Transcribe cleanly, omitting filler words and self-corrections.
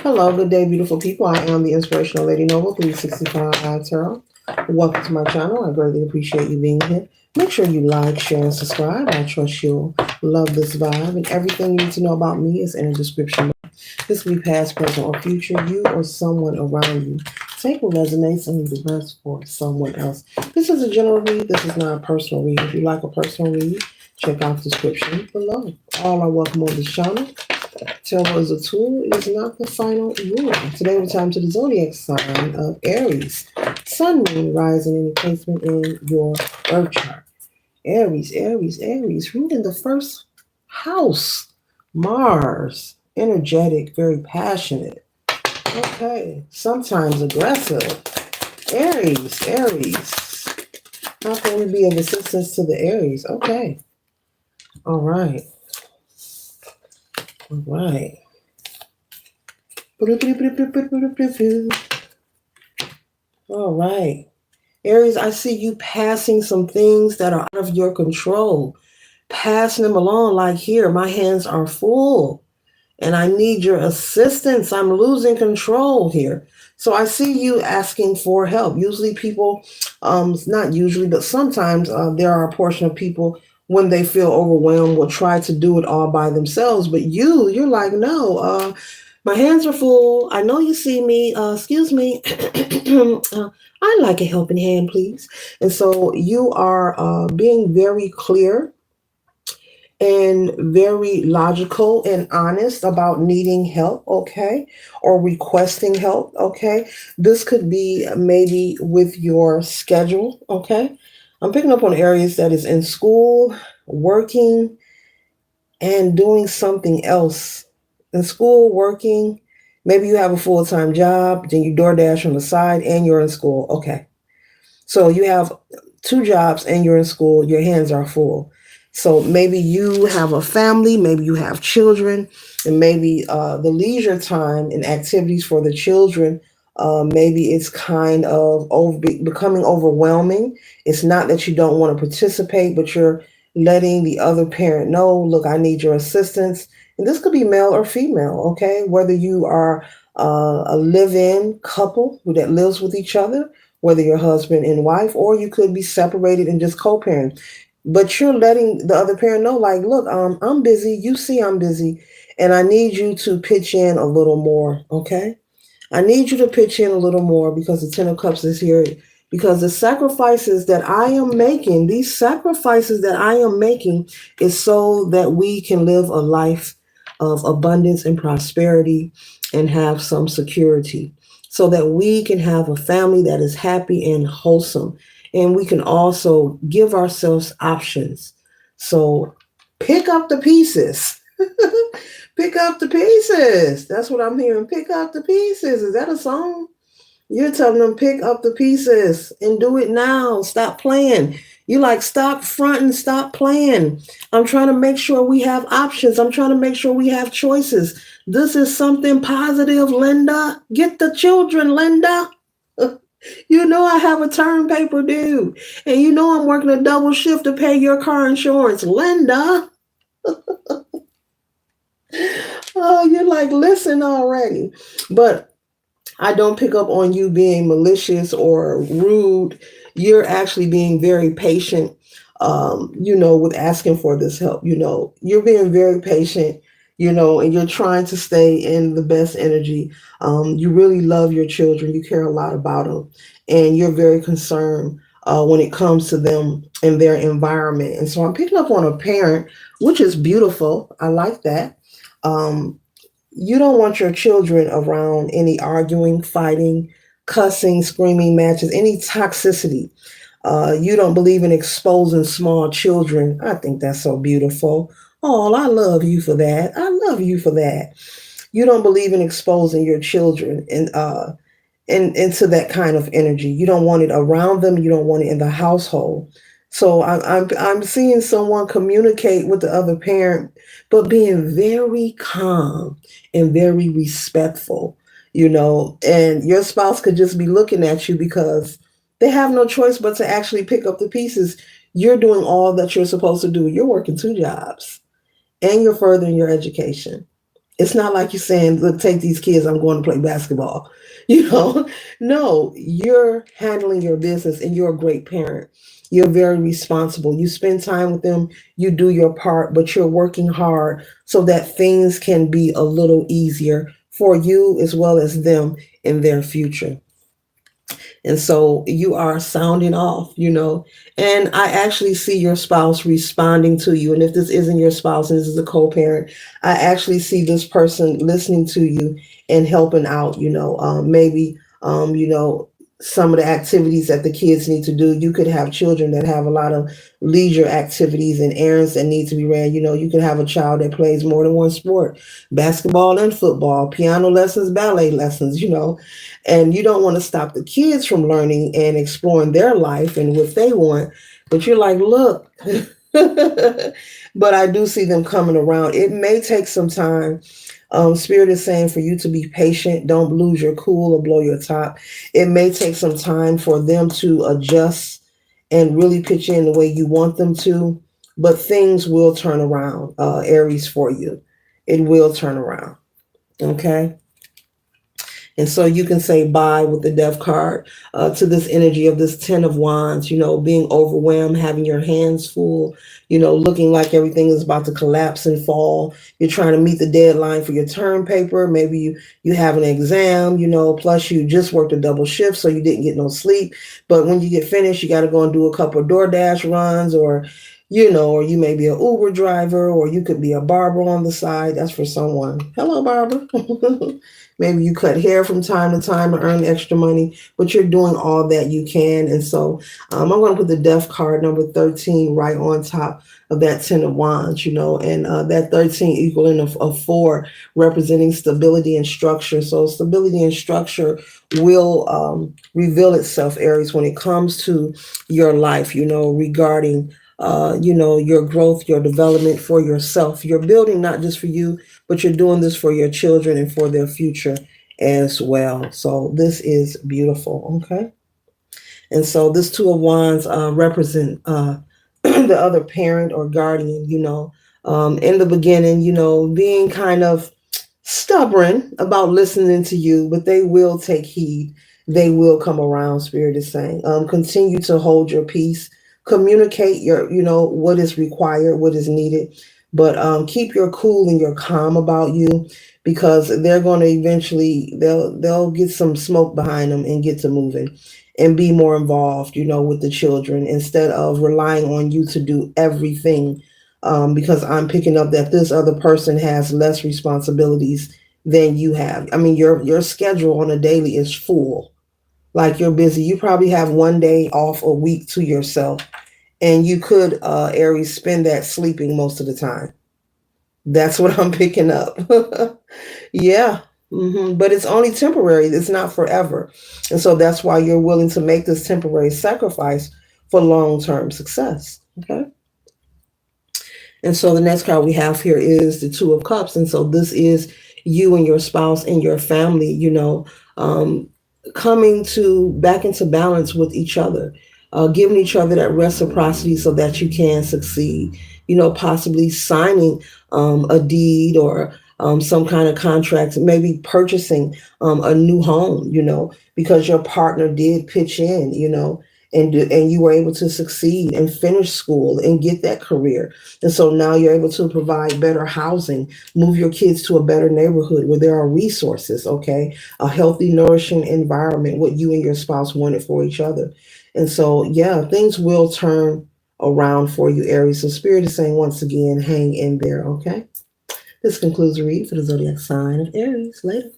Hello, good day, beautiful people. I am the Inspirational Lady Noble 365 Tarot. Welcome to my channel. I greatly appreciate you being here. Make sure you like, share, and subscribe. I trust you'll love this vibe. And everything you need to know about me is in the description. This will be past, present, or future. You or someone around you. Take what resonates and leave the rest for someone else. This is a general read. This is not a personal read. If you like a personal read, check out the description below. All are welcome on this channel. Tarot is a tool, it is not the final rule. Today we're time to the zodiac sign of Aries. Sun, moon, rising, any placement in your birth chart. Aries, Aries, Aries, ruling the first house. Mars, energetic, very passionate. Okay, sometimes aggressive. Aries, Aries. How can we be of assistance to the Aries? Okay. All right. All right. All right. Aries, I see you passing some things that are out of your control. Passing them along like, here, my hands are full and I need your assistance. I'm losing control here. So I see you asking for help. Usually people, not usually, but sometimes there are a portion of people when they feel overwhelmed will try to do it all by themselves. But you're like, no, my hands are full. I know you see me. Excuse me. I'd like a helping hand, please. And so you are being very clear and very logical and honest about needing help, okay, or requesting help, okay. This could be maybe with your schedule, okay. I'm picking up on areas that is in school, working, and doing something else. In school, working, maybe you have a full-time job, then you DoorDash on the side, and you're in school, okay. So you have two jobs and you're in school, your hands are full. So maybe you have a family, maybe you have children, and maybe the leisure time and activities for the children, maybe it's kind of becoming overwhelming. It's not that you don't want to participate, but you're letting the other parent know, look, I need your assistance. And this could be male or female, okay? Whether you are a live-in couple that lives with each other, whether you're husband and wife, or you could be separated and just co-parent. But you're letting the other parent know, like, look, I'm busy. You see I'm busy. And I need you to pitch in a little more, okay? I need you to pitch in a little more because the Ten of Cups is here. Because the sacrifices that I am making, these sacrifices that I am making is so that we can live a life of abundance and prosperity and have some security so that we can have a family that is happy and wholesome. And we can also give ourselves options. So pick up the pieces. Pick up the pieces. That's what I'm hearing. Pick up the pieces. Is that a song? You're telling them pick up the pieces and do it now. Stop playing. You like stop fronting, stop playing. I'm trying to make sure we have options. I'm trying to make sure we have choices. This is something positive, Linda. Get the children, Linda. You know I have a term paper due. And you know I'm working a double shift to pay your car insurance, Linda. Oh, you're like, listen already. But I don't pick up on you being malicious or rude. You're actually being very patient, with asking for this help. You're being very patient, and you're trying to stay in the best energy. You really love your children. You care a lot about them. And you're very concerned when it comes to them and their environment. And so I'm picking up on a parent, which is beautiful. I like that. Um, you don't want your children around any arguing, fighting, cussing, screaming matches, any toxicity. You don't believe in exposing small children. I think that's so beautiful. Oh, I love you for that. I love you for that. You don't believe in exposing your children and into that kind of energy. You don't want it around them. You don't want it in the household. So I'm seeing someone communicate with the other parent, but being very calm and very respectful, and your spouse could just be looking at you because they have no choice but to actually pick up the pieces. You're doing all that you're supposed to do. You're working two jobs and you're furthering your education. It's not like you're saying, look, take these kids, I'm going to play basketball. You know, no, you're handling your business and you're a great parent. You're very responsible. You spend time with them, you do your part, but you're working hard so that things can be a little easier for you as well as them in their future. And so you are sounding off, and I actually see your spouse responding to you. And if this isn't your spouse and this is a co-parent, I actually see this person listening to you and helping out, maybe, some of the activities that the kids need to do. You could have children that have a lot of leisure activities and errands that need to be ran. You could have a child that plays more than one sport, basketball and football, piano lessons, ballet lessons, and you don't want to stop the kids from learning and exploring their life and what they want. But you're like, look, but I do see them coming around. It may take some time. Spirit is saying for you to be patient. Don't lose your cool or blow your top. It may take some time for them to adjust and really pitch in the way you want them to, but things will turn around, Aries, for you. It will turn around. Okay. And so you can say bye with the death card to this energy of this 10 of wands, being overwhelmed, having your hands full, looking like everything is about to collapse and fall. You're trying to meet the deadline for your term paper. Maybe you have an exam, plus you just worked a double shift, so you didn't get no sleep. But when you get finished, you got to go and do a couple of DoorDash runs, or or you may be an Uber driver, or you could be a barber on the side. That's for someone. Hello, barber. Maybe you cut hair from time to time to earn extra money, but you're doing all that you can. And so I'm going to put the death card number 13 right on top of that 10 of wands, and that 13 equaling a 4 representing stability and structure. So stability and structure will reveal itself, Aries, when it comes to your life, regarding your growth, your development for yourself. You're building not just for you, but you're doing this for your children and for their future as well. So this is beautiful. Okay. And so this two of wands represent the other parent or guardian, in the beginning, being kind of stubborn about listening to you, but they will take heed. They will come around, Spirit is saying. Continue to hold your peace. Communicate what is required, what is needed, but keep your cool and your calm about you, because they're going to eventually they'll get some smoke behind them and get to moving and be more involved, with the children instead of relying on you to do everything. Because I'm picking up that this other person has less responsibilities than you have. I mean, your schedule on a daily is full. Like you're busy. You probably have one day off a week to yourself, and you could, Aries, spend that sleeping most of the time. That's what I'm picking up. Yeah. But it's only temporary. It's not forever. And so that's why you're willing to make this temporary sacrifice for long-term success. Okay. And so the next card we have here is the Two of Cups. And so this is you and your spouse and your family, coming to back into balance with each other, giving each other that reciprocity so that you can succeed, possibly signing a deed or some kind of contract, maybe purchasing a new home, because your partner did pitch in, and you were able to succeed and finish school and get that career. And so now you're able to provide better housing, move your kids to a better neighborhood where there are resources, okay? A healthy, nourishing environment, what you and your spouse wanted for each other. And so, yeah, things will turn around for you, Aries. So Spirit is saying once again, hang in there, okay? This concludes the read for the zodiac sign of Aries. Later.